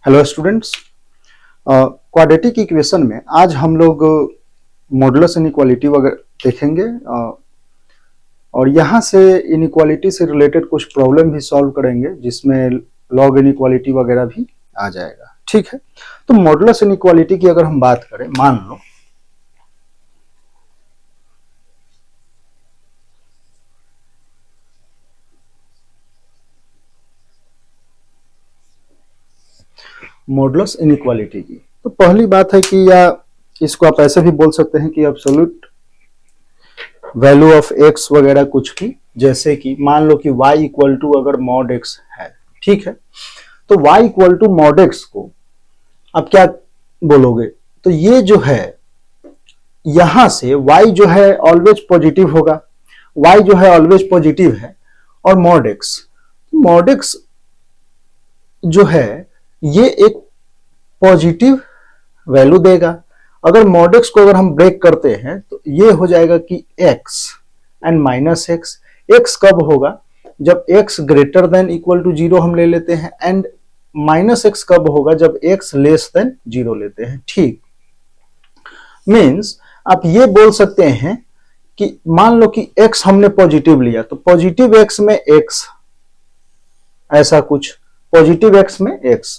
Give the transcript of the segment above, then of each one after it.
Hello students, quadratic equation में आज हम लोग मॉडुलस इनइक्वालिटी वगैरह देखेंगे और यहाँ से इनइक्वालिटी से रिलेटेड कुछ प्रॉब्लम भी सॉल्व करेंगे जिसमें लॉग इनइक्वालिटी वगैरह भी आ जाएगा। ठीक है, तो मॉडुलस इनइक्वालिटी की अगर हम बात करें, मान लो मॉडुलस इनइक्वालिटी की, तो पहली बात है कि या इसको आप ऐसे भी बोल सकते हैं कि एब्सोल्यूट वैल्यू ऑफ एक्स वगैरह कुछ भी, जैसे कि मान लो कि y इक्वल टू अगर मॉड एक्स है, ठीक है, तो y equal to mod x को आप क्या बोलोगे, तो ये जो है यहां से y जो है ऑलवेज पॉजिटिव होगा, y जो है ऑलवेज पॉजिटिव है, और मॉड एक्स जो है ये एक पॉजिटिव वैल्यू देगा। अगर मॉड एक्स को अगर हम ब्रेक करते हैं तो ये हो जाएगा कि x and minus x. X कब होगा, जब x greater than equal to 0 हम ले लेते हैं, एंड माइनस एक्स कब होगा, जब x लेस देन 0 लेते हैं। ठीक, मीन्स आप ये बोल सकते हैं कि मान लो कि x हमने पॉजिटिव लिया, तो पॉजिटिव x में x, ऐसा कुछ पॉजिटिव x में x,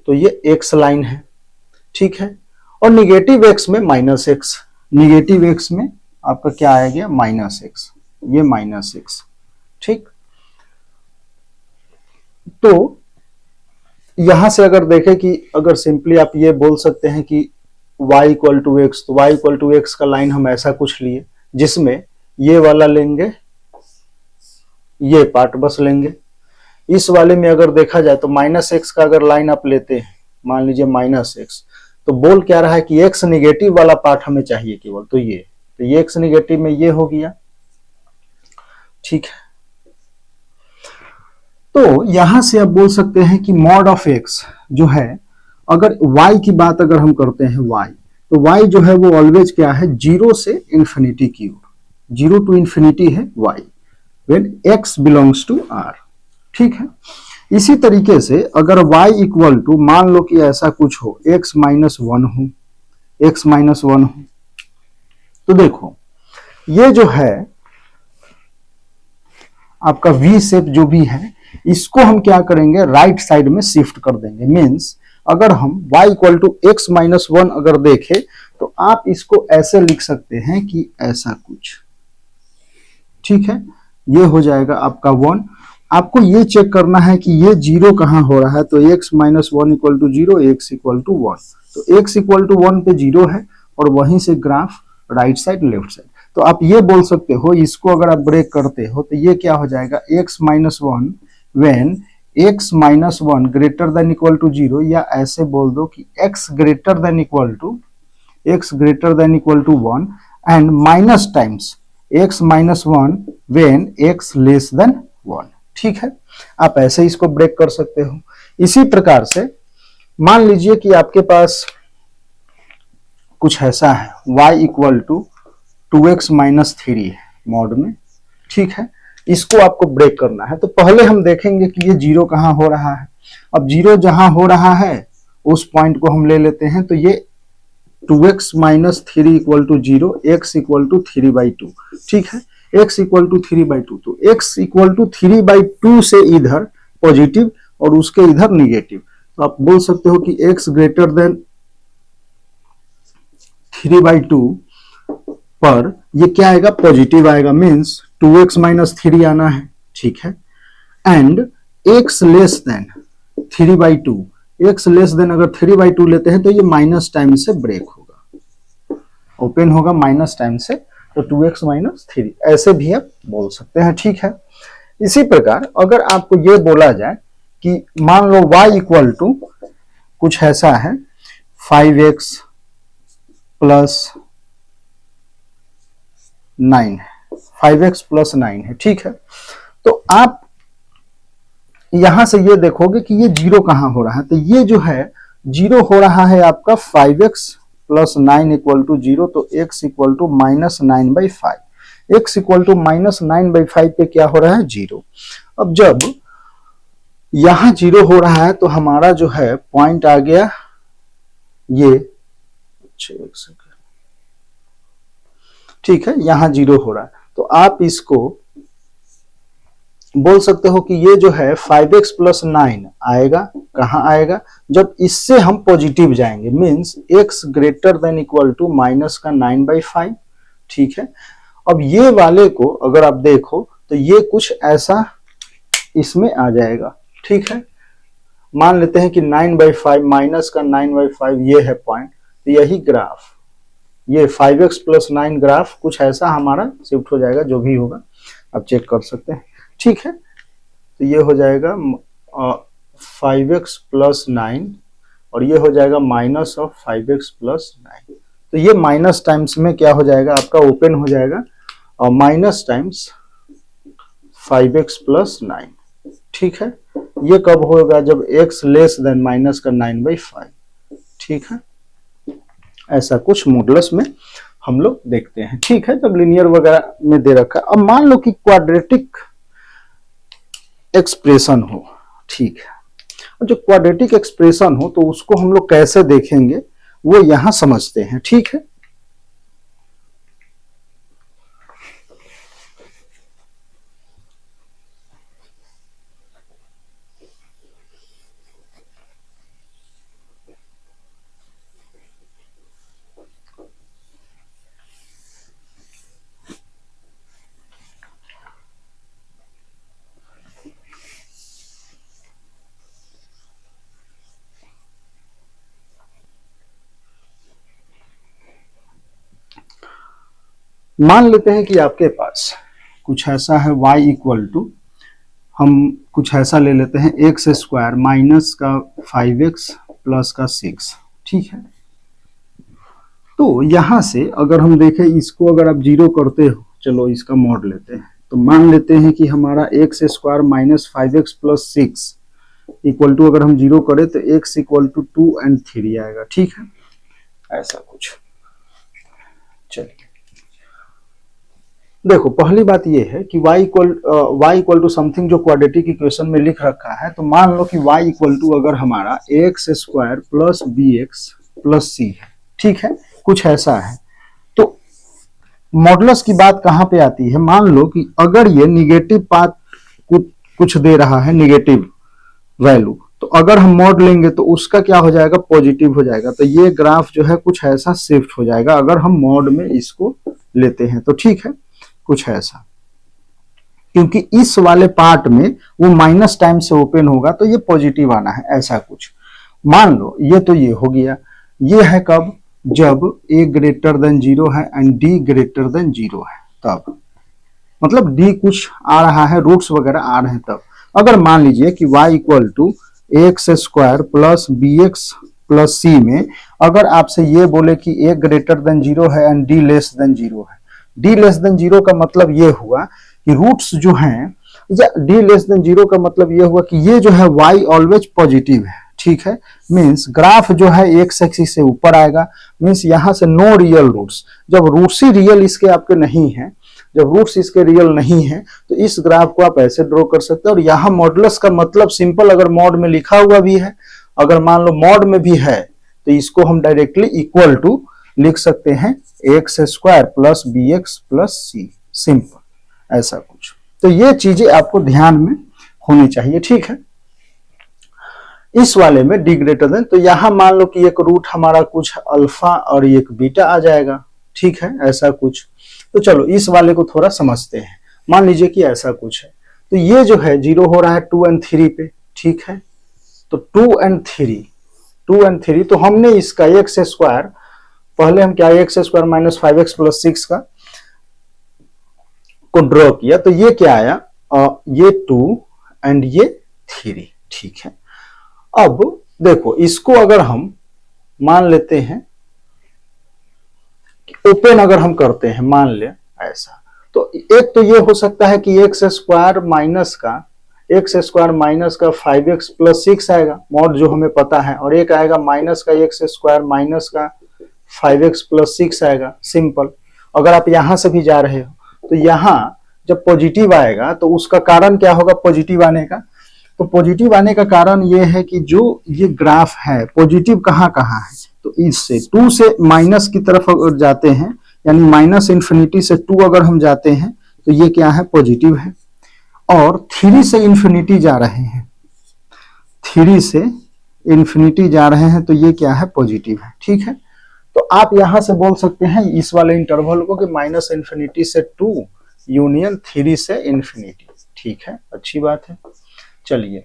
तो ये x लाइन है, ठीक है, और निगेटिव x में माइनस एक्स, निगेटिव x में आपका क्या आएगा, माइनस एक्स, ये माइनस एक्स। ठीक, तो यहां से अगर देखें कि अगर सिंपली आप ये बोल सकते हैं कि y इक्वल टू एक्स, तो y इक्वल टू एक्स का लाइन हम ऐसा कुछ लिए जिसमें ये वाला लेंगे, ये पार्ट बस लेंगे। इस वाले में अगर देखा जाए तो माइनस एक्स का अगर लाइन आप लेते हैं, मान लीजिए माइनस एक्स, तो बोल क्या रहा है कि एक्स निगेटिव वाला पार्ट हमें चाहिए केवल, तो ये एक्स निगेटिव में ये हो गया। ठीक है, तो यहां से आप बोल सकते हैं कि मॉड ऑफ एक्स जो है, अगर y की बात अगर हम करते हैं y, तो y जो है वो ऑलवेज क्या है, 0 से इंफिनिटी की ओर, 0 टू इंफिनिटी है y when x belongs to r। ठीक है, इसी तरीके से अगर y इक्वल टू मान लो कि ऐसा कुछ हो, x माइनस वन हो, x माइनस वन हो, तो देखो ये जो है आपका v शेप जो भी है, इसको हम क्या करेंगे, राइट साइड में शिफ्ट कर देंगे। मीन्स अगर हम y equal to x minus one अगर देखें, तो आप इसको ऐसे लिख सकते हैं कि ऐसा कुछ, ठीक है, ये हो जाएगा आपका वन। आपको ये चेक करना है कि ये 0 कहां हो रहा है, तो x minus one equal to 0, x equal to 1, तो x इक्वल टू 1 पे 0 है, और वहीं से graph right side left side. तो आप ये बोल सकते हो, इसको अगर आप ब्रेक करते हो तो ये क्या हो जाएगा, x minus one when x minus one greater than equal to 0, या ऐसे बोल दो कि x greater than equal to 1 and minus times x minus one when x less than 1। ठीक है, आप ऐसे इसको ब्रेक कर सकते हो। इसी प्रकार से मान लीजिए कि आपके पास कुछ ऐसा है, y equal to 2x minus 3 है मॉड में, ठीक है, इसको आपको ब्रेक करना है। तो पहले हम देखेंगे कि ये 0 कहां हो रहा है। अब 0 जहां हो रहा है उस पॉइंट को हम ले लेते हैं, तो ये 2x minus 3 equal to 0, x equal to 3/2। ठीक है, x इक्वल टू 3/2, तो x इक्वल टू 3/2 से इधर पॉजिटिव और उसके इधर निगेटिव, तो आप बोल सकते हो कि x ग्रेटर देन 3/2 पर ये क्या आएगा, पॉजिटिव आएगा। मीन्स 2x माइनस 3 आना है, ठीक है, and x less then 3/2, x less then अगर 3/2 लेते हैं तो ये माइनस टाइम से ब्रेक होगा, ओपन होगा माइनस टाइम से, तो 2x माइनस 3 ऐसे भी आप बोल सकते हैं। ठीक है, इसी प्रकार अगर आपको ये बोला जाए कि मान लो y इक्वल टू कुछ ऐसा है, 5x प्लस 9 है, 5x प्लस 9 है, ठीक है, तो आप यहां से ये देखोगे कि ये 0 कहां हो रहा है, तो ये जो है 0 हो रहा है आपका 5x प्लस 9 इक्वल टू 0, तो x equal to minus 9/5, x equal to minus 9/5 पे क्या हो रहा है, 0। अब जब यहां जीरो हो रहा है तो हमारा जो है पॉइंट आ गया ये, एक सेकंड, ठीक है, यहां जीरो हो रहा है तो आप इसको बोल सकते हो कि ये जो है 5x प्लस 9 आएगा, कहां आएगा, जब इससे हम पॉजिटिव जाएंगे, means x greater than equal to minus का 9/5, ठीक है। अब ये वाले को अगर आप देखो तो ये कुछ ऐसा इसमें आ जाएगा, ठीक है। मान लेते हैं कि 9/5 माइनस का 9/5 ये है पॉइंट, तो यही ग्राफ, ये 5x प्लस 9 ग्राफ कुछ ऐसा हमारा शिफ्ट हो जाएगा, जो भी होगा आप चेक कर सकते हैं, ठीक है। तो ये हो जाएगा 5x प्लस 9 और ये हो जाएगा माइनस ऑफ 5x प्लस 9, तो ये माइनस टाइम्स में क्या हो जाएगा आपका ओपन हो जाएगा और माइनस टाइम्स 5x प्लस 9, ठीक है। ये कब होगा, जब x लेस देन माइनस का 9/5, ठीक है। ऐसा कुछ मॉडुलस में हम लोग देखते हैं, ठीक है, जब लीनियर वगैरह में दे रखा है। अब मान लो कि क्वाड्रेटिक एक्सप्रेशन हो, ठीक है, और जो क्वाड्रेटिक एक्सप्रेशन हो तो उसको हम लोग कैसे देखेंगे वो यहां समझते हैं, ठीक है। मान लेते हैं कि आपके पास कुछ ऐसा है y इक्वल टू, हम कुछ ऐसा ले लेते हैं एक्स स्क्वायर माइनस का 5x प्लस का 6, ठीक है। तो यहां से अगर हम देखें इसको, अगर आप जीरो करते हो, चलो इसका मॉड लेते हैं, तो मान लेते हैं कि हमारा x square minus 5x plus 6 equal to, अगर हम जीरो करें तो x इक्वल टू 2 और 3 आएगा, ठीक है, ऐसा कुछ। चलिए देखो, पहली बात ये है कि y इक्वल टू समथिंग जो क्वाड्रेटिक इक्वेशन में लिख रखा है, तो मान लो कि y इक्वल टू अगर हमारा x square plus b x plus c है, ठीक है, कुछ ऐसा है, तो मॉडुलस की बात कहां पे आती है, मान लो कि अगर ये निगेटिव पार्ट कुछ दे रहा है, निगेटिव वैल्यू, तो अगर हम मॉड लेंगे तो उसका क्या हो जाएगा, पॉजिटिव हो जाएगा, तो ये ग्राफ जो है कुछ ऐसा शिफ्ट हो जाएगा अगर हम मॉड में इसको लेते हैं, तो ठीक है, कुछ ऐसा, क्योंकि इस वाले पार्ट में वो माइनस टाइम से ओपन होगा तो ये पॉजिटिव आना है, ऐसा कुछ। मान लो ये तो ये हो गया, ये है कब, जब a ग्रेटर देन 0 है एंड d ग्रेटर देन 0 है, तब मतलब d कुछ आ रहा है, रूट्स वगैरह आ रहे हैं तब। अगर मान लीजिए कि y equal to x square plus b x plus c में अगर आपसे ये बोले कि a ग्रेटर देन 0 है एंड d लेस देन 0 है, d लेस देन 0 का मतलब ये हुआ कि रूट्स जो हैं, या d लेस देन 0 का मतलब ये हुआ कि ये जो है y ऑलवेज पॉजिटिव है, ठीक है, मींस ग्राफ जो है एक्स एक्सिस से ऊपर आएगा, मींस यहां से नो रियल रूट्स, जब रूट्स ही रियल इसके आपके नहीं है, जब रूट्स इसके रियल नहीं है तो इस ग्राफ को आप ऐसे ड्रॉ कर सकते हैं। और यहाँ मॉडुलस का मतलब सिंपल, अगर मॉड में लिखा हुआ भी है, अगर मान लो मॉड में भी है तो इसको हम डायरेक्टली इक्वल टू लिख सकते हैं x square plus b x plus c, simple, ऐसा कुछ। तो ये चीजें आपको ध्यान में होनी चाहिए, ठीक है। इस वाले में डी ग्रेटर देन, तो यहां मान लो कि एक रूट हमारा कुछ अल्फा और एक बीटा आ जाएगा, ठीक है, ऐसा कुछ। तो चलो इस वाले को थोड़ा समझते हैं। मान लीजिए कि ऐसा कुछ है, तो ये जो है 0 हो रहा है 2 और 3 पे, ठीक है, तो 2 और 3, तो हमने इसका एक्स स्क्वायर, पहले हम क्या x square minus 5x plus 6 का को ड्रॉ किया, तो ये क्या आया, ये 2 एंड ये 3, ठीक है। अब देखो इसको अगर हम मान लेते हैं ओपन, अगर हम करते हैं मान ले ऐसा, तो एक तो ये हो सकता है कि एक्स स्क्वायर माइनस का 5x प्लस 6 आएगा, मॉड जो हमें पता है, और एक आएगा माइनस का एक्स स्क्वायर माइनस का 5x प्लस 6 आएगा, सिंपल। अगर आप यहां से भी जा रहे हो तो यहां जब पॉजिटिव आएगा तो उसका कारण क्या होगा पॉजिटिव आने का, तो पॉजिटिव आने का कारण ये है कि जो ये ग्राफ है पॉजिटिव कहाँ कहाँ है, तो इससे 2 से माइनस की तरफ अगर जाते हैं, यानी माइनस इन्फिनिटी से 2 अगर हम जाते हैं तो ये क्या है, पॉजिटिव है। और 3 से इन्फिनिटी जा रहे हैं, 3 से इन्फिनिटी जा रहे हैं तो ये क्या है, पॉजिटिव है। ठीक है, तो आप यहां से बोल सकते हैं इस वाले इंटरवल को कि माइनस इन्फिनिटी से 2 यूनियन 3 से इन्फिनिटी। ठीक है, अच्छी बात है। चलिए,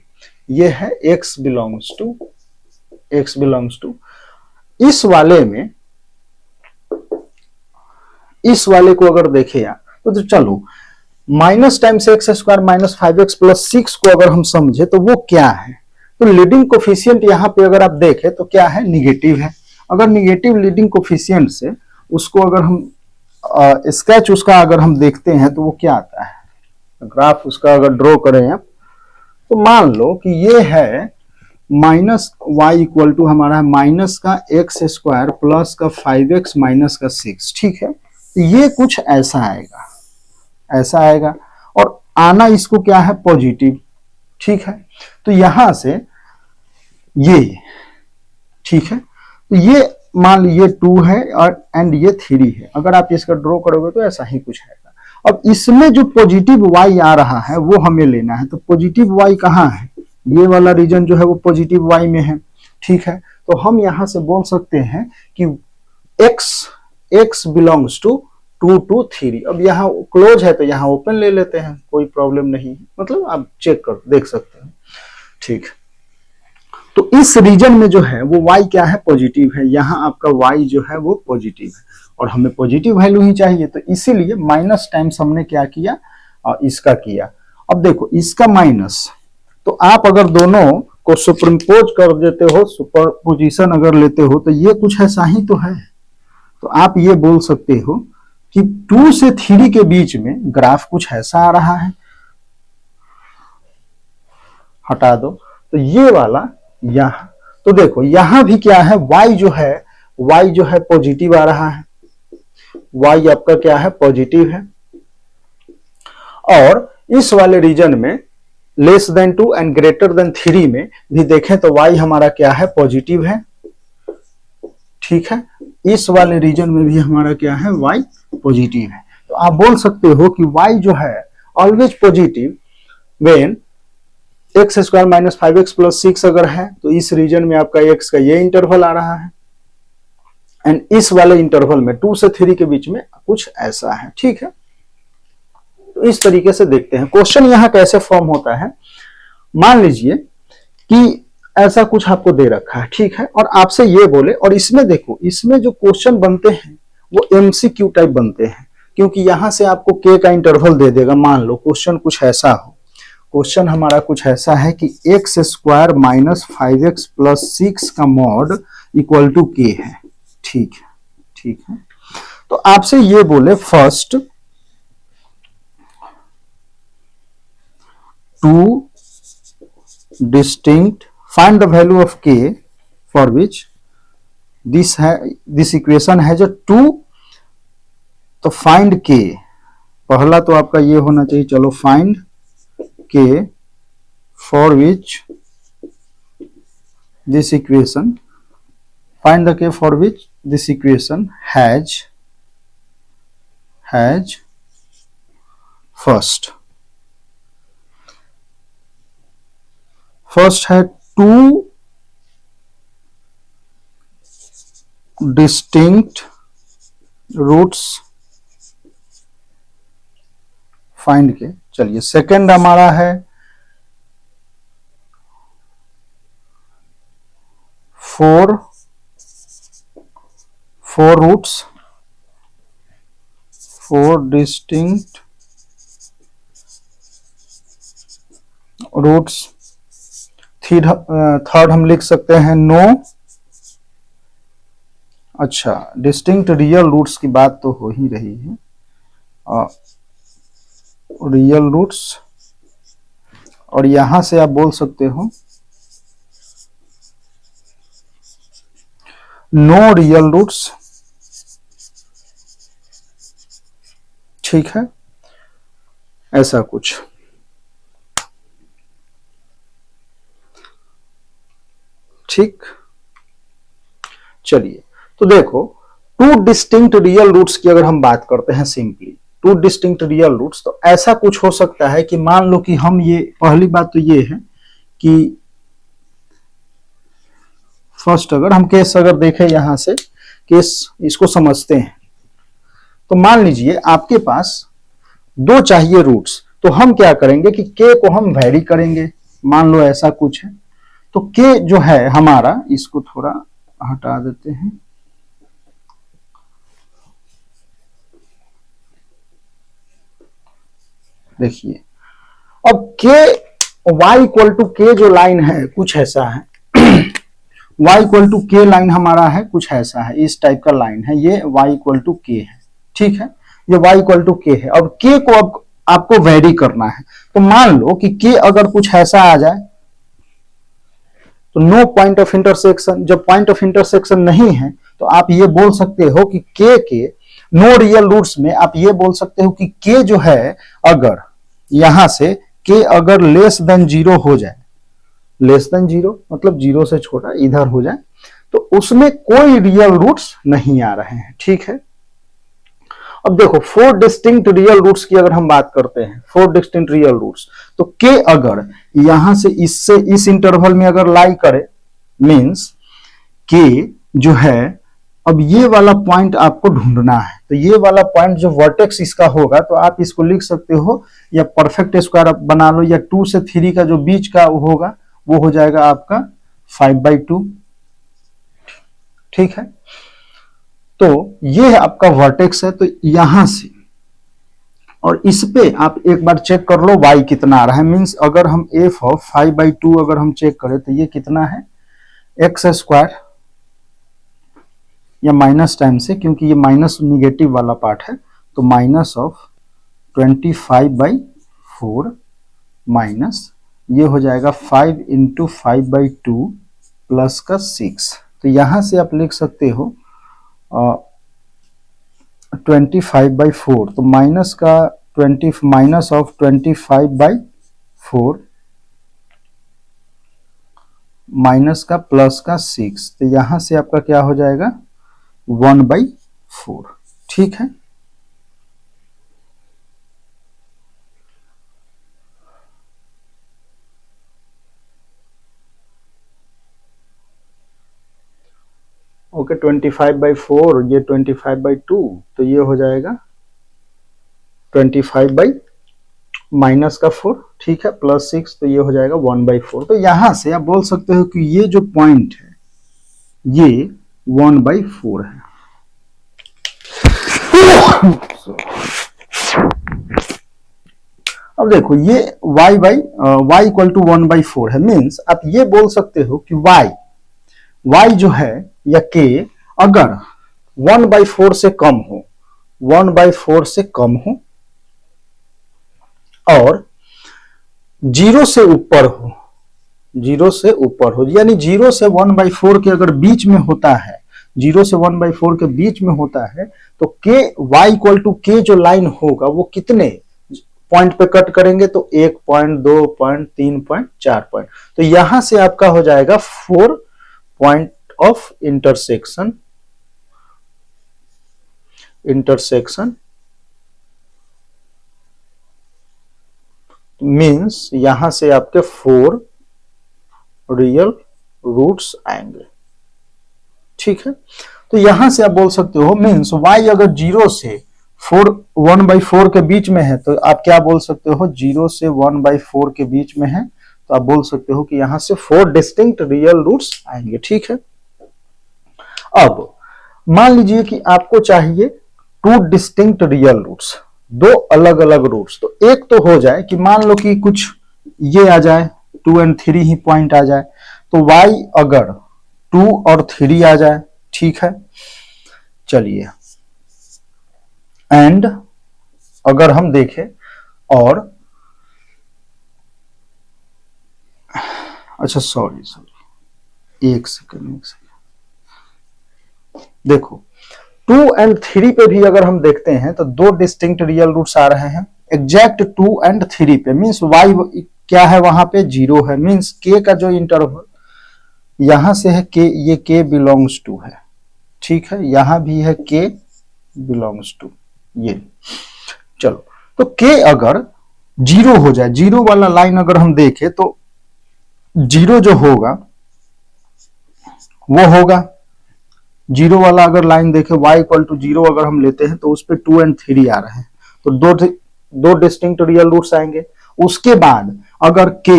ये है x बिलोंग्स टू इस वाले में, इस वाले को अगर देखें या तो चलो minus times x square minus 5x plus 6 को अगर हम समझे तो वो क्या है, तो लीडिंग कोफिशिएंट यहाँ पे अगर आप देखें तो क्या है, निगेटिव है। अगर निगेटिव लीडिंग कोफिशिएंट से उसको अगर हम स्केच उसका अगर हम देखते हैं तो वो क्या आता है, ग्राफ उसका अगर ड्रॉ करें आप, तो मान लो कि ये है माइनस वाई इक्वल टू हमारा है माइनस का एक्स स्क्वायर प्लस का 5x माइनस का 6। ठीक है, तो ये कुछ ऐसा आएगा, ऐसा आएगा, और आना इसको क्या है, पॉजिटिव। ठीक है, तो यहां से ये, ठीक है, तो ये मान लीजिए 2 है और एंड ये 3 है। अगर आप इसका ड्रॉ करोगे तो ऐसा ही कुछ आएगा। अब इसमें जो पॉजिटिव y आ रहा है वो हमें लेना है, तो पॉजिटिव y कहाँ है, ये वाला रीजन जो है वो पॉजिटिव y में है। ठीक है, तो हम यहां से बोल सकते हैं कि x बिलोंग्स टू 2 to 3। अब यहाँ क्लोज है तो यहाँ ओपन ले लेते हैं, कोई प्रॉब्लम नहीं है, मतलब आप चेक कर देख सकते हैं। ठीक, तो इस रीजन में जो है वो y क्या है, पॉजिटिव है। यहाँ आपका y जो है वो पॉजिटिव है और हमें पॉजिटिव वैल्यू ही चाहिए, तो इसीलिए माइनस टाइम्स हमने क्या किया, इसका किया। अब देखो इसका माइनस, तो आप अगर दोनों को सुपरइम्पोज कर देते हो, सुपर पोजिशन अगर लेते हो तो ये कुछ ऐसा ही तो है। तो आप ये बोल सकते हो कि 2 से 3 के बीच में ग्राफ कुछ ऐसा आ रहा है, हटा दो, तो ये वाला यहां, तो देखो यहां भी क्या है, y जो है पॉजिटिव आ रहा है, y आपका क्या है, पॉजिटिव है। और इस वाले रीजन में less than 2 and greater than 3 में भी देखें तो y हमारा क्या है, पॉजिटिव है। ठीक है, इस वाले रीजन में भी हमारा क्या है, y पॉजिटिव है। तो आप बोल सकते हो कि y जो है always positive when x square minus 5x plus 6 अगर है, तो इस रीजन में आपका x का ये इंटरवल आ रहा है, एंड इस वाले इंटरवल में 2 से 3 के बीच में कुछ ऐसा है। ठीक है, तो इस तरीके से देखते हैं क्वेश्चन यहाँ कैसे फॉर्म होता है। मान लीजिए कि ऐसा कुछ आपको दे रखा है, ठीक है, और आपसे ये बोले, और इसमें देखो इसमें जो क्वेश्चन बनते हैं वो MCQ टाइप बनते हैं, क्योंकि यहां से आपको k का इंटरवल दे देगा। मान लो क्वेश्चन कुछ ऐसा हो, क्वेश्चन हमारा कुछ ऐसा है कि x square minus 5x plus 6 का मॉड इक्वल टू k है। ठीक है, ठीक है, तो आपसे ये बोले first 2 distinct, find the value of k for which this equation है जो 2, तो फाइंड k, पहला तो आपका ये होना चाहिए, चलो find k for which this equation, find the k for which this equation has first है 2 डिस्टिंक्ट रूट्स फाइंड के। चलिए सेकंड हमारा है 4 रूट्स, 4 डिस्टिंक्ट रूट्स। थर्ड हम लिख सकते हैं नो, अच्छा डिस्टिंक्ट रियल रूट्स की बात तो हो ही रही है, रियल रूट्स, और यहां से आप बोल सकते हो नो रियल रूट्स। ठीक है, ऐसा कुछ। ठीक। चलिए, तो देखो टू डिस्टिंक्ट रियल रूट्स की अगर हम बात करते हैं simply, two distinct real roots, तो ऐसा कुछ हो सकता है कि मान लो कि हम ये, पहली बात तो ये है कि फर्स्ट अगर हम केस अगर देखें यहां से केस इसको समझते हैं, तो मान लीजिए आपके पास दो चाहिए रूट्स, तो हम क्या करेंगे कि के को हम वेरी करेंगे, मान लो ऐसा कुछ है, तो के जो है हमारा, इसको थोड़ा हटा देते हैं, देखिए अब के y इक्वल टू के जो लाइन है कुछ ऐसा है y इक्वल टू के लाइन हमारा है कुछ ऐसा है, इस टाइप का लाइन है, ये y इक्वल टू के है, ठीक है, ये y इक्वल टू के है। अब के को अब आपको वेरी करना है, तो मान लो कि के अगर कुछ ऐसा आ जाए तो नो पॉइंट ऑफ इंटरसेक्शन, जब पॉइंट ऑफ इंटरसेक्शन नहीं है तो आप ये बोल सकते हो कि के नो रियल रूट्स में आप ये बोल सकते हो कि के जो है अगर यहां से के अगर लेस देन जीरो हो जाए, लेस देन जीरो मतलब जीरो से छोटा इधर हो जाए, तो उसमें कोई रियल रूट्स नहीं आ रहे हैं, ठीक है। अब देखो फोर डिस्टिंक्ट रियल रूट्स की अगर हम बात करते हैं, फोर डिस्टिंक्ट रियल रूट्स, तो के अगर यहां से इससे इस इंटरवल में अगर लाई करे, मींस के जो है अब ये वाला पॉइंट आपको ढूंढना है, तो ये वाला पॉइंट जो वर्टेक्स इसका होगा, तो आप इसको लिख सकते हो या परफेक्ट स्क्वायर बना लो, या 2 से 3 का जो बीच का होगा वो हो जाएगा आपका 5/2, ठीक है। तो ये आपका वर्टेक्स है, तो यहां से और इस पे आप एक बार चेक कर लो y कितना आ रहा है, मींस अगर हम f ऑफ 5/2 अगर हम चेक करें तो ये कितना है, एक्स स्क्वायर या माइनस टाइम से, क्योंकि ये माइनस निगेटिव वाला पार्ट है, तो माइनस ऑफ 25/4 माइनस ये हो जाएगा 5 इंटू 5/2 प्लस का 6, तो यहां से आप लिख सकते हो 25/4, तो माइनस का 20 माइनस ऑफ 25/4 माइनस का प्लस का 6, तो यहां से आपका क्या हो जाएगा 1/4, ठीक है। ओके 25/4, ये 25/2, तो ये हो जाएगा 25 माइनस का 4, ठीक है, प्लस 6, तो ये हो जाएगा 1/4। तो यहां से आप बोल सकते हो कि ये जो पॉइंट है ये 1/4 है। अब देखो ये y इक्वल टू 1/4 है, मीन्स आप ये बोल सकते हो कि y जो है या k अगर 1/4 से कम हो, 1/4 से कम हो और 0 से ऊपर हो, 0 से ऊपर हो, यानी 0 से 1/4 के अगर बीच में होता है, 0 से 1/4 के बीच में होता है, तो k y equal to k जो लाइन होगा वो कितने पॉइंट पे कट करेंगे, तो 1 पॉइंट, 2 पॉइंट, 3 पॉइंट, 4 पॉइंट, तो यहां से आपका हो जाएगा 4 पॉइंट ऑफ इंटरसेक्शन मीन्स यहां से आपके 4 रियल रूट्स आएंगे, ठीक है। तो यहां से आप बोल सकते हो मीन्स y अगर 0 से 1/4 के बीच में है, तो आप क्या बोल सकते हो, 0 से 1/4 के बीच में है, तो आप बोल सकते हो कि यहां से 4 डिस्टिंक्ट रियल रूट्स आएंगे, ठीक है। अब मान लीजिए कि आपको चाहिए 2 डिस्टिंक्ट रियल रूट्स, 2 अलग अलग रूट्स, तो एक तो हो जाए कि मान लो कि कुछ ये आ जाए 2 और 3 ही पॉइंट आ जाए, तो y अगर 2 और 3 आ जाए, ठीक है। चलिए, एंड अगर हम देखें और अच्छा सॉरी एक सेकंड, देखो 2 और 3 पे भी अगर हम देखते हैं तो 2 डिस्टिंक्ट रियल रूट्स आ रहे हैं, एग्जैक्ट 2 और 3 पे, मीन्स y क्या है वहां पे 0 है, मीन्स k का जो इंटरवल यहां से है के, ये के बिलोंग्स टू है, ठीक है, यहां भी है के बिलोंग्स टू, ये चलो। तो के अगर जीरो हो जाए, जीरो वाला लाइन अगर हम देखें तो जीरो जो होगा वो होगा, जीरो वाला अगर लाइन देखें y इक्वल टू जीरो अगर हम लेते हैं तो उस पर 2 और 3 आ रहे हैं, तो दो डिस्टिंक्ट रियल रूट्स आएंगे। उसके बाद अगर k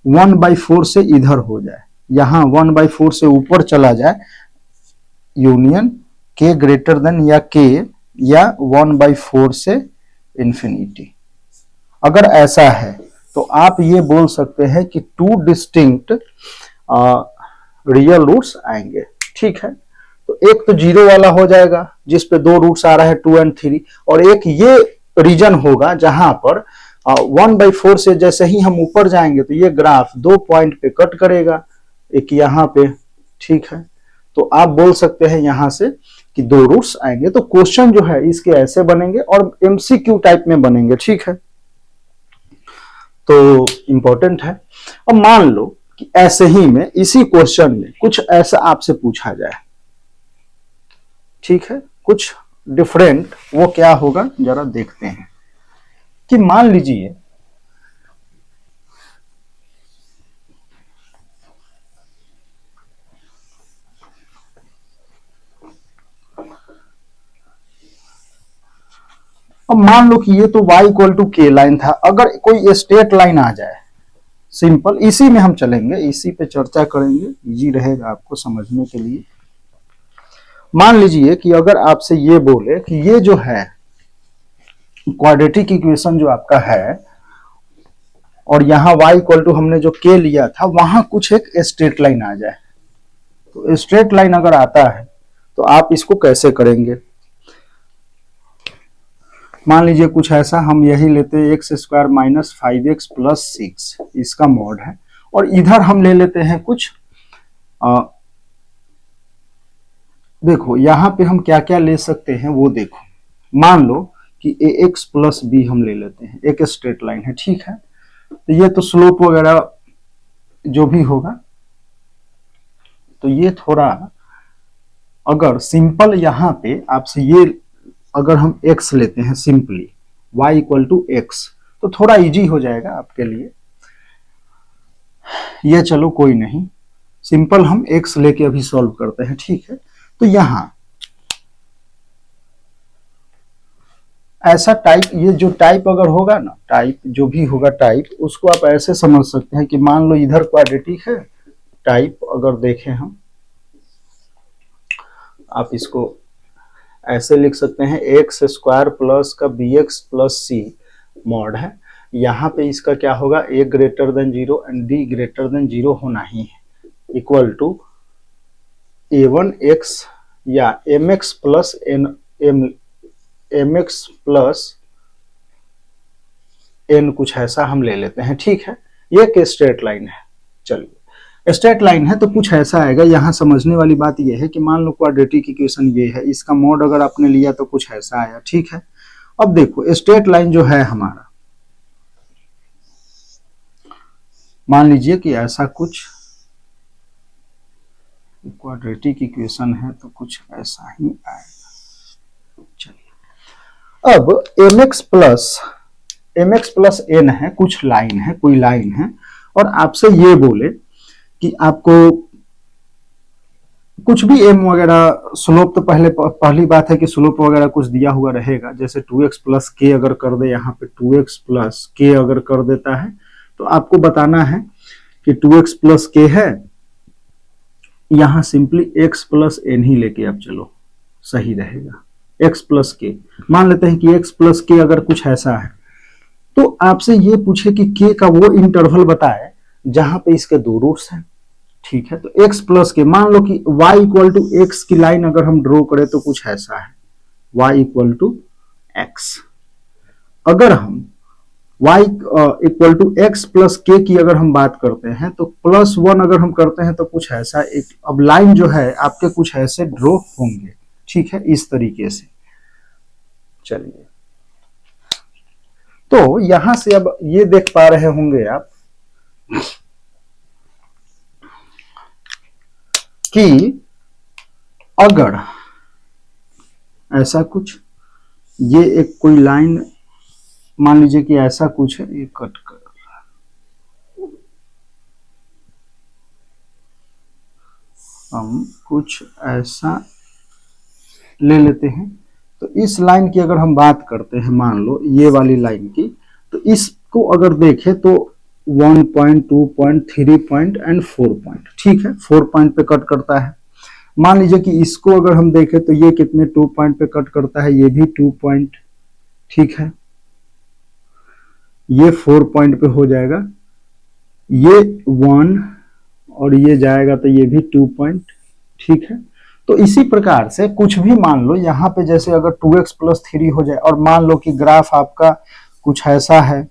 1/4 से इधर हो जाए, यहां 1/4 से ऊपर चला जाए, यूनियन k ग्रेटर देन या k या 1/4 से इंफिनिटी, अगर ऐसा है तो आप ये बोल सकते हैं कि 2 डिस्टिंक्ट रियल रूट्स आएंगे, ठीक है। तो एक तो जीरो वाला हो जाएगा जिस पे 2 रूट्स आ रहा है 2 और 3, और एक ये रीजन होगा जहां पर 1/4 से जैसे ही हम ऊपर जाएंगे तो ये ग्राफ 2 पॉइंट पे कट करेगा, एक यहाँ पे, ठीक है। तो आप बोल सकते हैं यहां से कि 2 रूट्स आएंगे। तो क्वेश्चन जो है इसके ऐसे बनेंगे और एमसीक्यू टाइप में बनेंगे, ठीक है, तो इंपॉर्टेंट है। अब मान लो कि ऐसे ही में इसी क्वेश्चन में कुछ ऐसा आपसे पूछा जाए, ठीक है, कुछ डिफरेंट, वो क्या होगा जरा देखते हैं। कि मान लीजिए अब मान लो कि ये तो y इक्वल टू के लाइन था, अगर कोई स्ट्रेट लाइन आ जाए, सिंपल इसी में हम चलेंगे, इसी पे चर्चा करेंगे, इजी रहेगा आपको समझने के लिए। मान लीजिए कि अगर आपसे ये बोले कि ये जो है क्वाड्रेटिक इक्वेशन जो आपका है, और यहां y इक्वल टू हमने जो k लिया था वहां कुछ एक स्ट्रेट लाइन आ जाए, तो स्ट्रेट लाइन अगर आता है तो आप इसको कैसे करेंगे। मान लीजिए कुछ ऐसा, हम यही लेते हैं x square minus 5x plus 6, इसका मॉड है, और इधर हम ले लेते हैं कुछ देखो यहां पे हम क्या क्या ले सकते हैं वो देखो। मान लो कि ax प्लस b हम ले लेते हैं, एक स्ट्रेट लाइन है, ठीक है। तो ये तो स्लोप वगैरह जो भी होगा, तो ये थोड़ा अगर सिंपल यहां पे आपसे ये अगर हम x लेते हैं simply y equal to x, तो थोड़ा इजी हो जाएगा आपके लिए। ये चलो कोई नहीं, सिंपल हम x लेके अभी सॉल्व करते हैं, ठीक है। तो यहां ऐसा टाइप, ये जो टाइप अगर होगा ना, टाइप जो भी होगा टाइप, उसको आप ऐसे समझ सकते हैं कि मान लो इधर क्वाड्रेटिक है, टाइप अगर देखें हम, आप इसको ऐसे लिख सकते हैं, एक्स स्क्वायर प्लस का b x plus c mod है, यहाँ पे इसका क्या होगा, a greater than 0 and d greater than 0 होना ही है, इक्वल टू a1 x या mx plus mx plus n, कुछ ऐसा हम ले लेते हैं, ठीक है। ये एक स्ट्रेट लाइन है, चलिए स्ट्रेट लाइन है तो कुछ ऐसा आएगा। यहां समझने वाली बात यह है कि मान लो क्वाड्रेटिक इक्वेशन ये है, इसका मोड अगर आपने लिया तो कुछ ऐसा आया, ठीक है। अब देखो स्ट्रेट लाइन जो है हमारा, मान लीजिए कि ऐसा कुछ क्वाड्रेटिक इक्वेशन है तो कुछ ऐसा ही आएगा। चलिए अब mx प्लस n है, कुछ लाइन है, कोई लाइन है, और आपसे ये बोले कि आपको कुछ भी m वगैरह, स्लोप तो पहली बात है कि स्लोप वगैरह कुछ दिया हुआ रहेगा, जैसे 2x प्लस के अगर कर दे, यहाँ पे 2x प्लस के अगर कर देता है तो आपको बताना है कि 2x प्लस के है, यहां सिंपली x प्लस n ही लेके आप चलो, सही रहेगा। x प्लस के, मान लेते हैं कि x प्लस के अगर कुछ ऐसा है, तो आपसे ये पूछे कि k का वो इंटरवल बताए जहां पे इसके 2 रूट्स हैं, ठीक है। तो x प्लस के, मान लो कि y इक्वल टू एक्स की लाइन अगर हम ड्रॉ करें तो कुछ ऐसा है, y इक्वल टू एक्स। अगर हम y equal to x plus k की अगर हम बात करते हैं तो +1 अगर हम करते हैं तो कुछ ऐसा एक, अब लाइन जो है आपके कुछ ऐसे ड्रॉ होंगे, ठीक है, इस तरीके से। चलिए तो यहां से अब ये देख पा रहे होंगे आप कि अगर ऐसा कुछ, ये एक कोई लाइन मान लीजिए कि ऐसा कुछ है, ये कट कर, हम कुछ ऐसा ले लेते हैं। तो इस लाइन की अगर हम बात करते हैं, मान लो ये वाली लाइन की, तो इसको अगर देखें तो 1 point, 2 point, 3 point and 4 point, ठीक है, 4 पॉइंट पे कट करता है। मान लीजिए कि इसको अगर हम देखें तो ये कितने 2 पॉइंट पे कट करता है, ये भी 2 पॉइंट, ठीक है, ये 4 पॉइंट पे हो जाएगा, ये 1 और ये जाएगा तो ये भी 2 पॉइंट, ठीक है। तो इसी प्रकार से कुछ भी मान लो यहाँ पे, जैसे अगर 2x प्लस 3 हो जाए और मान लो कि ग्राफ आपका कुछ ऐसा है,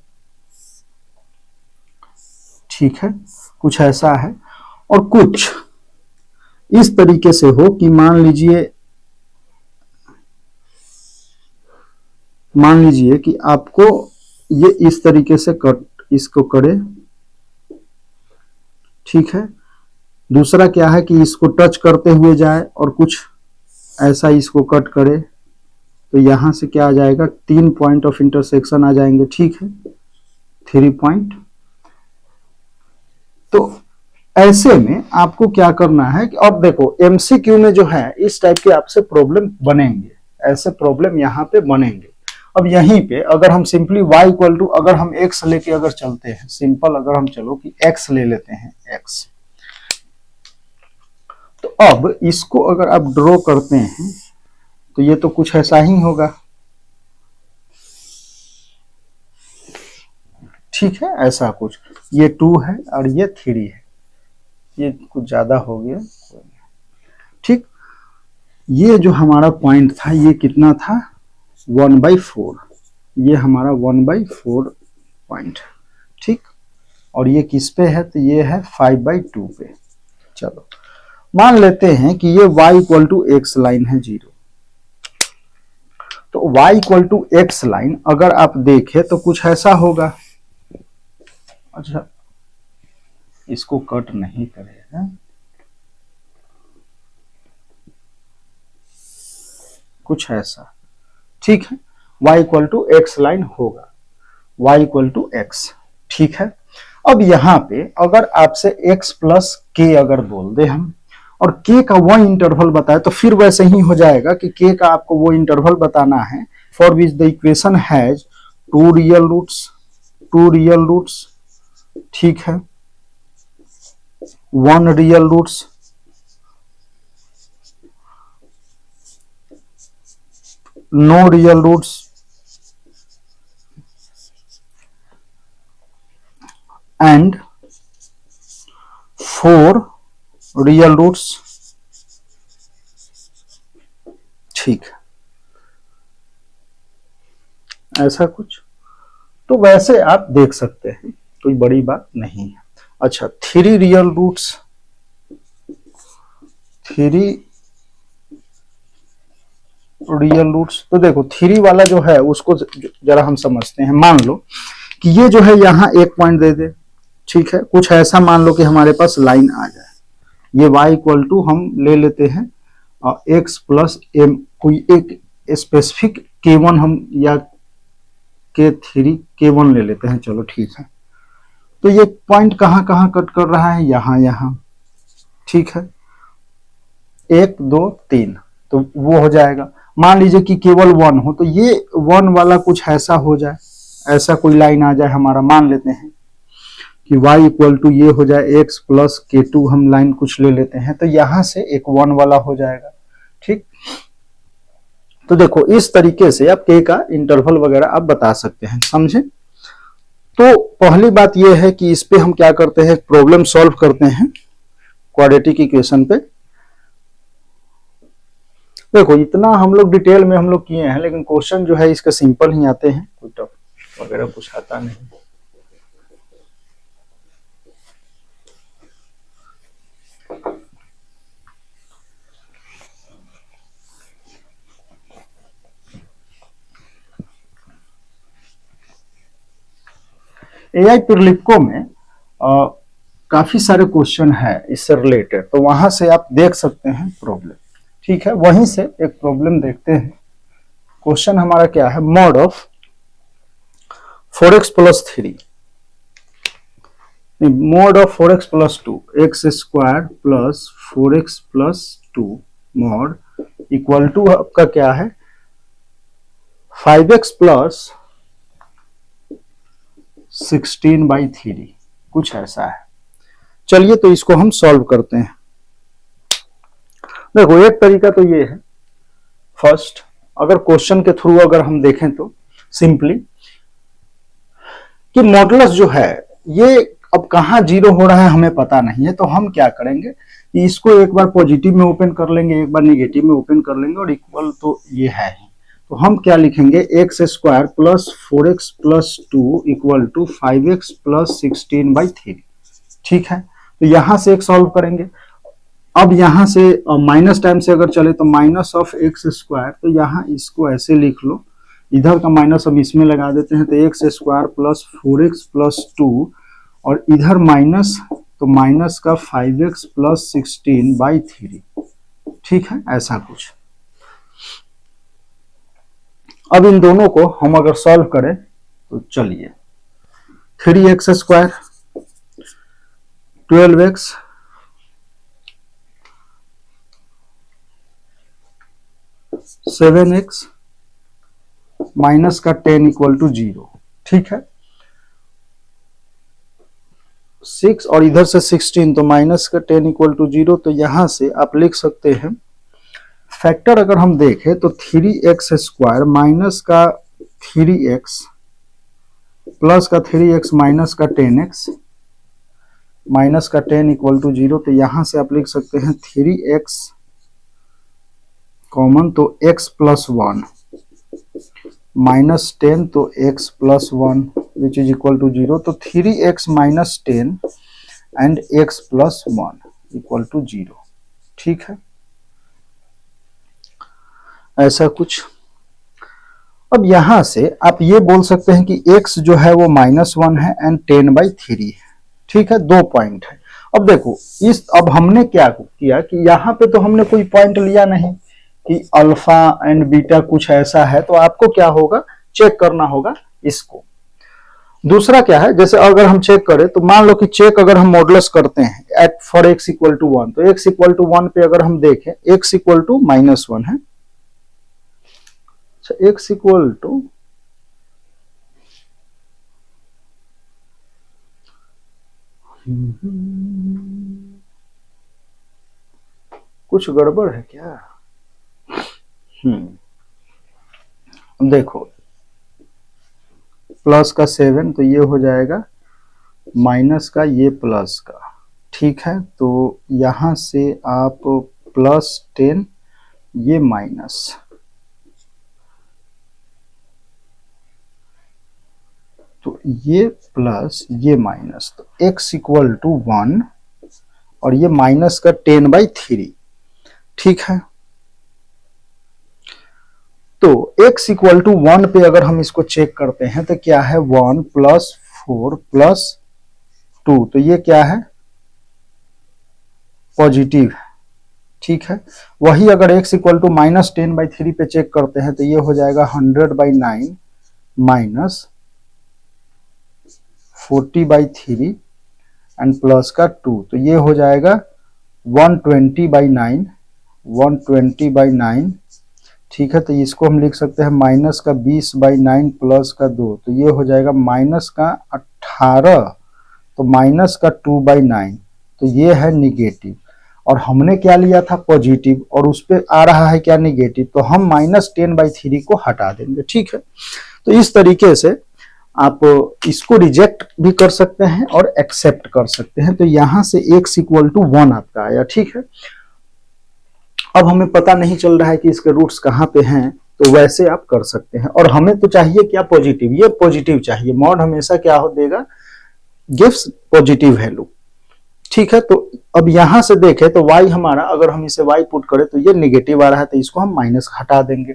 ठीक है, कुछ ऐसा है, और कुछ इस तरीके से हो कि मान लीजिए कि आपको ये इस तरीके से कट, इसको करे, ठीक है। दूसरा क्या है कि इसको टच करते हुए जाए और कुछ ऐसा इसको कट करे, तो यहां से क्या आ जाएगा, 3 पॉइंट ऑफ इंटरसेक्शन आ जाएंगे, ठीक है, 3 पॉइंट। तो ऐसे में आपको क्या करना है कि अब देखो एमसीक्यू में जो है इस टाइप के आपसे प्रॉब्लम बनेंगे, ऐसे प्रॉब्लम यहाँ पे बनेंगे। अब यहीं पे अगर हम सिंपली y इक्वल टू, अगर हम x लेके अगर चलते हैं, सिंपल अगर हम चलो कि x ले लेते हैं, x, तो अब इसको अगर आप ड्रॉ करते हैं तो ये तो कुछ ऐसा ही होगा, ठीक है, ऐसा कुछ, ये 2 है और ये 3 है, ये कुछ ज्यादा हो गया, ठीक। ये जो हमारा पॉइंट था ये कितना था, 1/4, ये हमारा 1/4 पॉइंट, ठीक। और ये किस पे है, तो ये है 5/2 पे। चलो मान लेते हैं कि ये y equal to x line है 0, तो y equal to x line अगर आप देखें तो कुछ ऐसा होगा। अच्छा, इसको कट नहीं करेगा, कुछ ऐसा, ठीक है, y equal to x line होगा, y इक्वल टू एक्स, ठीक है। अब यहाँ पे अगर आपसे x प्लस के अगर बोल दे हम, और k का वो इंटरवल बताए, तो फिर वैसे ही हो जाएगा कि k का आपको वो इंटरवल बताना है for which the equation has 2 real roots, ठीक है, 1 real roots, no real roots, and 4 real roots, ठीक, ऐसा कुछ। तो वैसे आप देख सकते हैं, कोई बड़ी बात नहीं है। अच्छा, 3 रियल रूट्स, 3 रियल रूट्स, तो देखो 3 वाला जो है उसको जरा हम समझते हैं। मान लो कि ये जो है यहाँ एक पॉइंट दे दे, ठीक है, कुछ ऐसा मान लो कि हमारे पास लाइन आ जाए, ये y इक्वल टू हम ले लेते हैं x प्लस एम, कोई एक स्पेसिफिक k1 हम या k3 k1 ले लेते हैं, चलो ठीक है। तो ये पॉइंट कहाँ कहाँ कट कर रहा है, यहाँ यहाँ, ठीक है, 1 2 3, तो वो हो जाएगा। मान लीजिए कि केवल 1 हो, तो ये 1 वाला कुछ ऐसा हो जाए, ऐसा कोई लाइन आ जाए हमारा, मान लेते हैं कि y इक्वल टू ये हो जाए x प्लस k2, हम लाइन कुछ ले लेते हैं, तो यहां से एक 1 वाला हो जाएगा, ठीक। तो देखो इस तरीके से आप k का इंटरवल वगैरह आप बता सकते हैं, समझे। तो पहली बात यह है कि इस पे हम क्या करते हैं, प्रॉब्लम सॉल्व करते हैं क्वाड्रेटिक इक्वेशन पे। देखो इतना हम लोग डिटेल में हम लोग किए हैं, लेकिन क्वेश्चन जो है इसका सिंपल ही आते हैं, कोई टफ वगैरह कुछ आता नहीं। एआई प्रिलिप्को में काफी सारे क्वेश्चन है इससे रिलेटेड, तो वहां से आप देख सकते हैं प्रॉब्लम। ठीक है, वहीं से एक प्रॉब्लम देखते हैं। क्वेश्चन हमारा क्या है, mod of 4x plus 3, mod of 4x plus 2, x square plus 4x plus 2 mod equal to आपका क्या है 5x प्लस 16/3, कुछ ऐसा है। चलिए तो इसको हम सॉल्व करते हैं। देखो एक तरीका तो ये है, फर्स्ट अगर क्वेश्चन के थ्रू अगर हम देखें तो सिंपली कि मॉडुलस जो है ये अब कहाँ जीरो हो रहा है हमें पता नहीं है, तो हम क्या करेंगे कि इसको एक बार पॉजिटिव में ओपन कर लेंगे, एक बार निगेटिव में ओपन कर लेंगे, और इक्वल तो ये है ही, तो हम क्या लिखेंगे x square plus 4x plus 2 equal to 5x plus 16/3। ठीक है, तो यहां से एक सॉल्व करेंगे। अब यहां से माइनस टाइम से अगर चले तो माइनस ऑफ एक्स स्क्वायर, तो यहां इसको ऐसे लिख लो, इधर का माइनस हम इसमें लगा देते हैं, तो x square plus 4x plus 2 और इधर माइनस, तो माइनस का 5x प्लस 16/3। ठीक है, ऐसा कुछ। अब इन दोनों को हम अगर सॉल्व करें तो चलिए 3x square 12x 7x minus का 10 इक्वल टू 0। ठीक है, 6 और इधर से 16, तो माइनस का 10 इक्वल टू 0, तो यहां से आप लिख सकते हैं फैक्टर अगर हम देखें तो 3x स्क्वायर माइनस का 3x प्लस का 3x माइनस का 10x माइनस का 10 इक्वल टू 0, तो यहां से आप लिख सकते हैं 3x कॉमन, तो x प्लस 1 माइनस 10, तो x plus 1 which is equal to 0, तो 3x minus 10 and x plus 1 equal to 0। ठीक है, ऐसा कुछ। अब यहां से आप ये बोल सकते हैं कि x जो है वो -1 है एंड 10/3 है। ठीक है, 2 पॉइंट है। अब देखो इस, अब हमने क्या किया कि यहाँ पे तो हमने कोई पॉइंट लिया नहीं कि अल्फा एंड बीटा कुछ ऐसा है, तो आपको क्या होगा चेक करना होगा इसको। दूसरा क्या है, जैसे अगर हम चेक करें तो मान लो कि चेक अगर हम मॉडुलस करते हैं at for x equal to 1, तो x इक्वल टू 1 पे अगर हम देखें x इक्वल टू -1 है, अच्छा x इक्वल टू कुछ गड़बड़ है क्या? देखो प्लस का 7, तो ये हो जाएगा माइनस का ये प्लस का। ठीक है, तो यहां से आप प्लस 10 ये माइनस, तो ये प्लस ये माइनस, तो x इक्वल टू 1 और ये माइनस का 10/3। ठीक है, तो x इक्वल टू 1 पे अगर हम इसको चेक करते हैं तो क्या है 1 प्लस 4 प्लस 2, तो ये क्या है पॉजिटिव है। ठीक है, वही अगर x इक्वल टू -10/3 पे चेक करते हैं तो ये हो जाएगा 100/9 माइनस 40/3 एंड प्लस का 2, तो ये हो जाएगा 120/9 120/9। ठीक है, तो इसको हम लिख सकते हैं माइनस का 20/9 प्लस का 2, तो ये हो जाएगा माइनस का 18, तो माइनस का 2/9, तो ये है निगेटिव, और हमने क्या लिया था पॉजिटिव, और उस पे आ रहा है क्या निगेटिव, तो हम -10/3 को हटा देंगे। ठीक है, तो इस तरीके से आप इसको रिजेक्ट भी कर सकते हैं और एक्सेप्ट कर सकते हैं। तो यहां से x इक्वल टू 1 आपका आया। ठीक है, अब हमें पता नहीं चल रहा है कि इसके रूट्स कहाँ पे हैं, तो वैसे आप कर सकते हैं। और हमें तो चाहिए क्या पॉजिटिव, ये पॉजिटिव चाहिए, मॉड हमेशा क्या हो देगा गिव्स पॉजिटिव वैल्यू। ठीक है, तो अब यहां से देखें तो y हमारा, अगर हम इसे y पुट करें तो ये निगेटिव आ रहा है, तो इसको हम माइनस हटा देंगे।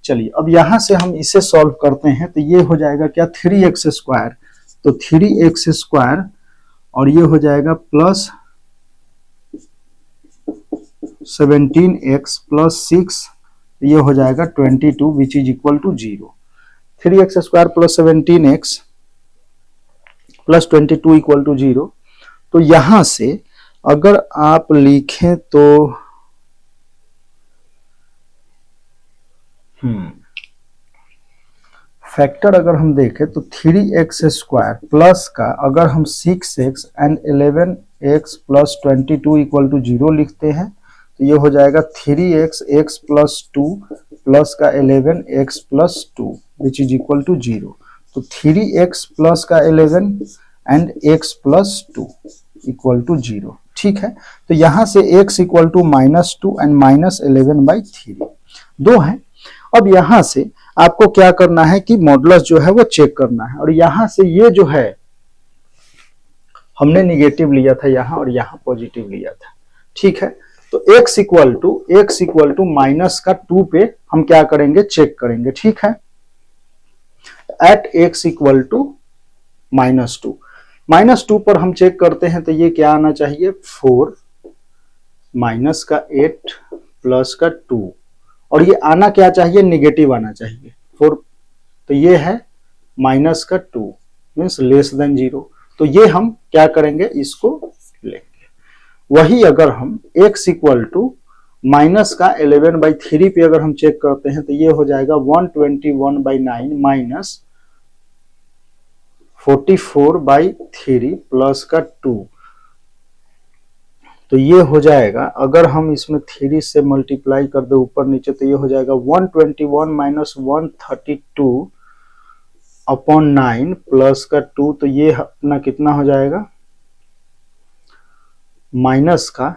चलिए अब यहां से हम इसे सॉल्व करते हैं, तो ये हो जाएगा क्या 3x स्क्वायर, तो 3x स्क्वायर और ये हो जाएगा प्लस 17x प्लस 6, ये हो जाएगा 22 which is equal to 0। 3x square plus 17x plus 22 equal to 0। तो यहां से अगर आप लिखें तो फैक्टर अगर हम देखें तो 3x स्क्वायर प्लस का अगर हम 6x and 11x plus 22 equal to 0 लिखते हैं तो ये हो जाएगा 3x x प्लस 2 प्लस का 11x plus 2 which is equal to 0। तो 3x प्लस का 11 and x plus 2 equal to 0। ठीक है, तो यहां से x इक्वल टू -2 एंड -11/3 दो है। अब यहां से आपको क्या करना है कि मॉडुलस जो है वो चेक करना है, और यहां से ये जो है हमने निगेटिव लिया था यहां और यहां पॉजिटिव लिया था। ठीक है, तो x इक्वल टू माइनस का 2 पे हम क्या करेंगे, चेक करेंगे। ठीक है, एट x इक्वल टू -2 पर हम चेक करते हैं तो ये क्या आना चाहिए, 4 माइनस का 8 प्लस का 2, और ये आना क्या चाहिए, निगेटिव आना चाहिए 4। तो ये है माइनस का 2 मीन्स लेस देन 0। तो ये हम क्या करेंगे, इसको लेंगे। वही अगर हम x इक्वल टू माइनस का 11/3 पे अगर हम चेक करते हैं तो ये हो जाएगा 121/9 माइनस 44/3 प्लस का 2। तो ये हो जाएगा, अगर हम इसमें 3 से मल्टीप्लाई कर दे ऊपर नीचे तो ये हो जाएगा 121 माइनस 132 अपॉन 9 प्लस का 2। तो ये अपना कितना हो जाएगा, माइनस का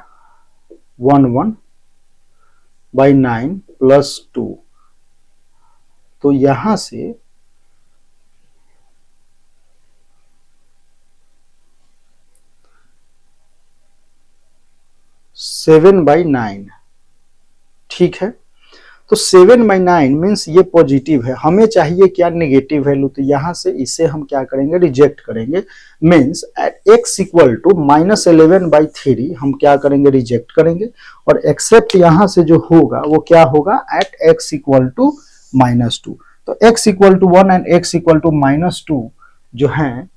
11/9 प्लस 2। तो यहां से सेवन बाई 9। ठीक है, तो 7/9 मीन्स ये पॉजिटिव है, हमें चाहिए क्या, नेगेटिव वैल्यू। तो यहां से इसे हम क्या करेंगे, रिजेक्ट करेंगे। Means at x equal to -11/3 हम क्या करेंगे, रिजेक्ट करेंगे। और एक्सेप्ट यहां से जो होगा वो क्या होगा, एट x इक्वल टू -2। तो x equal to 1 and x equal to -2 जो है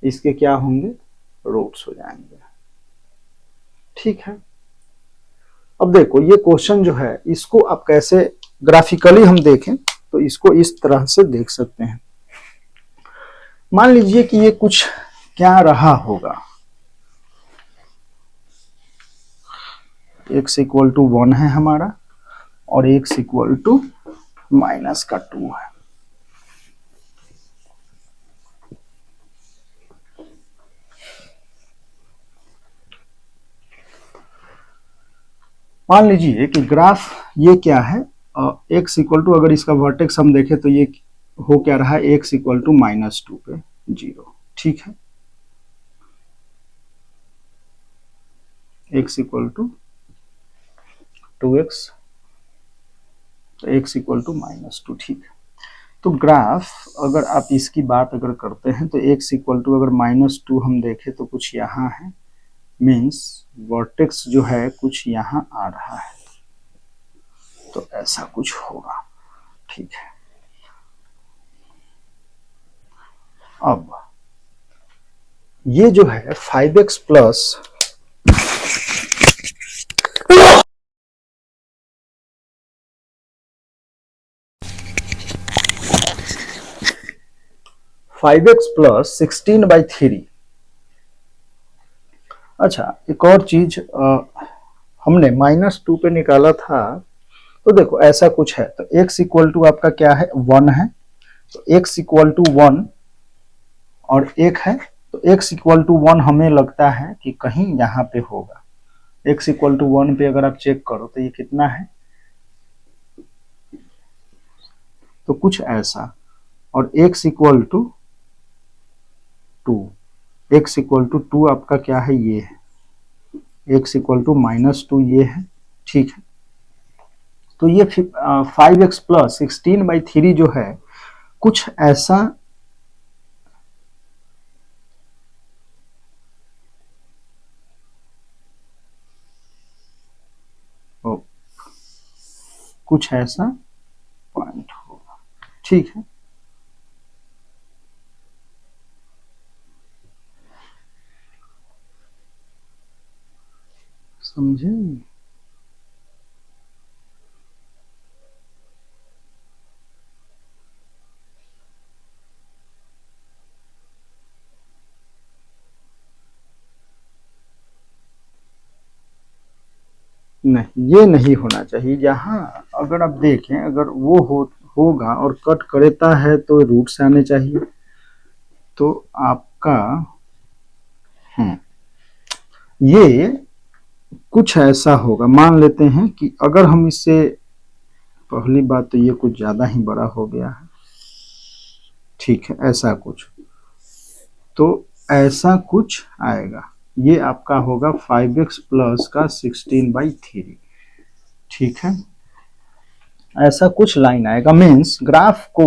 इसके क्या होंगे, रूट्स हो जाएंगे। ठीक है, अब देखो ये क्वेश्चन जो है इसको आप कैसे ग्राफिकली हम देखें तो इसको इस तरह से देख सकते हैं। मान लीजिए कि ये कुछ क्या रहा होगा, x इक्वल टू 1 है हमारा और x इक्वल टू माइनस का 2 है। मान लीजिए कि ग्राफ ये क्या है, x इक्वल टू, अगर इसका वर्टेक्स हम देखें तो ये हो क्या रहा है, x इक्वल टू -2 पे 0। ठीक है, x इक्वल टू 2x, तो x इक्वल टू -2। ठीक है, तो ग्राफ अगर आप इसकी बात अगर करते हैं तो x इक्वल टू अगर -2 हम देखें तो कुछ यहाँ है, मीन्स वर्टेक्स जो है कुछ यहाँ आ रहा है, तो ऐसा कुछ होगा। ठीक है, अब ये जो है 5x प्लस 16/3। अच्छा, एक और चीज हमने -2 पे निकाला था, तो देखो ऐसा कुछ है। तो x इक्वल टू आपका क्या है, 1 है, तो x इक्वल टू 1 और 1 है, तो x इक्वल टू 1 हमें लगता है कि कहीं यहाँ पे होगा। x इक्वल टू 1 पे अगर आप चेक करो तो ये कितना है, तो कुछ ऐसा। और x equal to 2, x equal to 2 आपका क्या है, ये है, x इक्वल टू -2 ये है। ठीक है, तो ये 5x प्लस 16/3 जो है कुछ ऐसा कुछ ऐसा पॉइंट होगा, ठीक है। समझे? नहीं, ये नहीं होना चाहिए। यहाँ अगर आप देखें, अगर वो होगा और कट करता है तो रूट से आने चाहिए, तो आपका ये कुछ ऐसा होगा। मान लेते हैं कि अगर हम इससे, पहली बात तो ये कुछ ज्यादा ही बड़ा हो गया है, ठीक है, ऐसा कुछ, तो ऐसा कुछ आएगा। ये आपका होगा 5x प्लस का 16/3, ठीक है। ऐसा कुछ लाइन आएगा, मीन्स ग्राफ को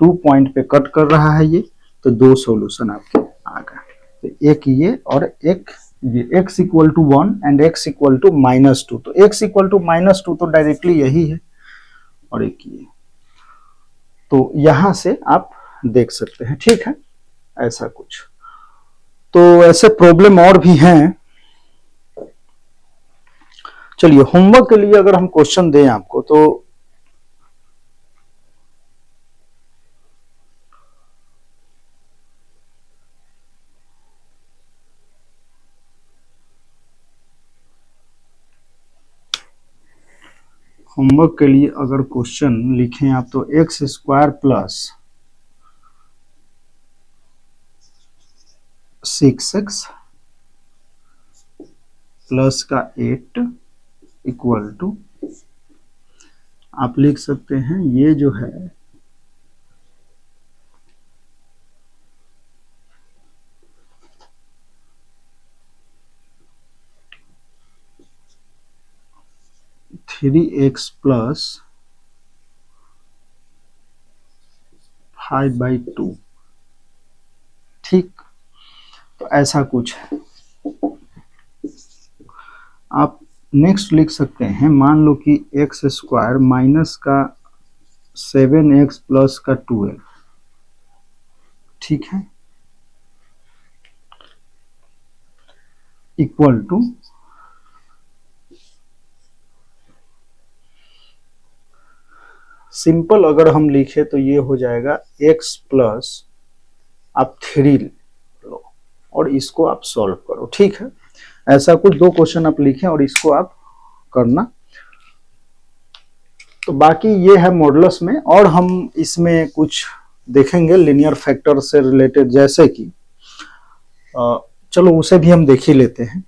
2 पॉइंट पे कट कर रहा है ये, तो 2 सॉल्यूशन आपके आ गए। तो एक ये और एक ये, x equal to 1 and x equal to -2, तो x इक्वल टू -2 तो डायरेक्टली यही है, और एक ये, तो यहां से आप देख सकते हैं, ठीक है, ऐसा कुछ। तो ऐसे प्रॉब्लम और भी हैं। चलिए, होमवर्क के लिए अगर हम क्वेश्चन दें आपको, तो होमवर्क के लिए अगर क्वेश्चन लिखें आप, तो x² प्लस 6x प्लस का 8 इक्वल टू, आप लिख सकते हैं ये जो है 3x प्लस 5/2, ठीक। तो ऐसा कुछ है। आप नेक्स्ट लिख सकते हैं, मान लो कि x² माइनस का 7x प्लस का 12, ठीक है, इक्वल टू सिंपल अगर हम लिखे तो ये हो जाएगा x प्लस, आप 3 लो और इसको आप सॉल्व करो, ठीक है। ऐसा कुछ 2 क्वेश्चन आप लिखें और इसको आप करना। तो बाकी ये है मॉडुलस में, और हम इसमें कुछ देखेंगे लीनियर फैक्टर से रिलेटेड, जैसे कि चलो उसे भी हम देख ही लेते हैं।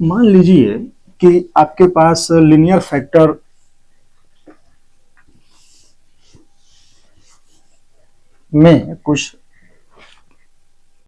मान लीजिए कि आपके पास लीनियर फैक्टर में कुछ